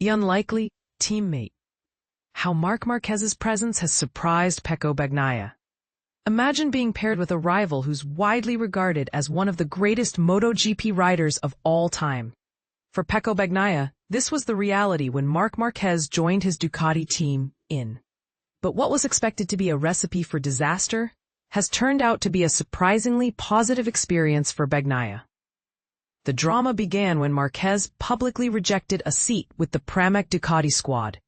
The unlikely teammate. How Marc Marquez's presence has surprised Pecco Bagnaia. Imagine being paired with a rival who's widely regarded as one of the greatest MotoGP riders of all time. For Pecco Bagnaia, this was the reality when Marc Marquez joined his Ducati team in. But what was expected to be a recipe for disaster has turned out to be a surprisingly positive experience for Bagnaia. The drama began when Marquez publicly rejected a seat with the Pramac Ducati squad,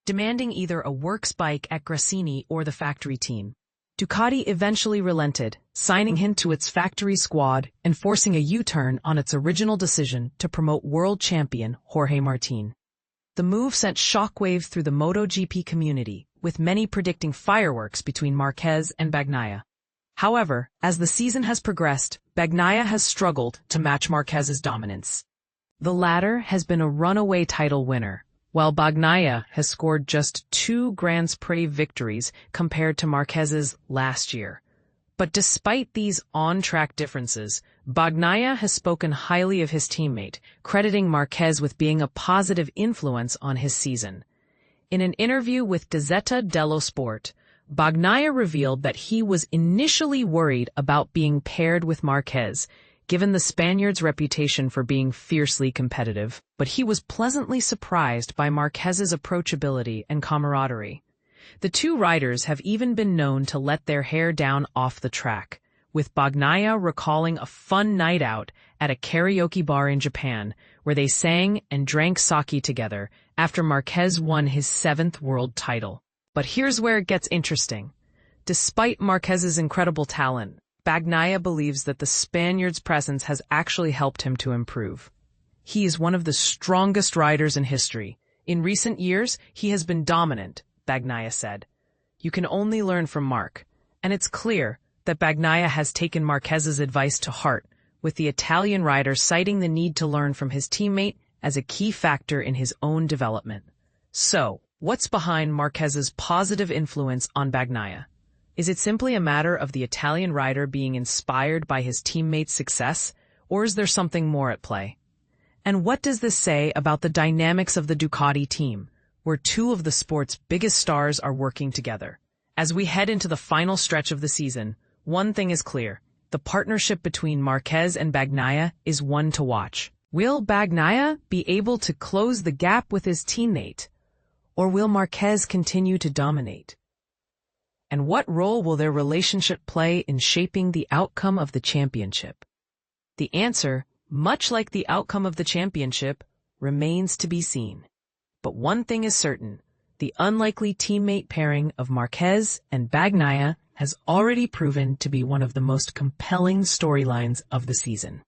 demanding either a works bike at Gresini or the factory team. Ducati eventually relented, signing him to its factory squad and forcing a U-turn on its original decision to promote world champion Jorge Martin. The move sent shockwaves through the MotoGP community, with many predicting fireworks between Marquez and Bagnaia. However, as the season has progressed, Bagnaia has struggled to match Marquez's dominance. The latter has been a runaway title winner, while Bagnaia has scored just 2 Grand Prix victories compared to Marquez's last year. But despite these on-track differences, Bagnaia has spoken highly of his teammate, crediting Marquez with being a positive influence on his season. In an interview with Gazzetta dello Sport, Bagnaia revealed that he was initially worried about being paired with Marquez, given the Spaniard's reputation for being fiercely competitive, but he was pleasantly surprised by Marquez's approachability and camaraderie. The two riders have even been known to let their hair down off the track, with Bagnaia recalling a fun night out at a karaoke bar in Japan, where they sang and drank sake together after Marquez won his 7th world title. But here's where it gets interesting. Despite Marquez's incredible talent, Bagnaia believes that the Spaniard's presence has actually helped him to improve. He is one of the strongest riders in history. In recent years, he has been dominant, Bagnaia said. You can only learn from Marc, and it's clear that Bagnaia has taken Marquez's advice to heart, with the Italian rider citing the need to learn from his teammate as a key factor in his own development. So, what's behind Marquez's positive influence on Bagnaia? Is it simply a matter of the Italian rider being inspired by his teammate's success, or is there something more at play? And what does this say about the dynamics of the Ducati team, where 2 of the sport's biggest stars are working together? As we head into the final stretch of the season, one thing is clear. The partnership between Marquez and Bagnaia is one to watch. Will Bagnaia be able to close the gap with his teammate? Or will Marquez continue to dominate? And what role will their relationship play in shaping the outcome of the championship? The answer, much like the outcome of the championship, remains to be seen. But one thing is certain, the unlikely teammate pairing of Marquez and Bagnaia has already proven to be one of the most compelling storylines of the season.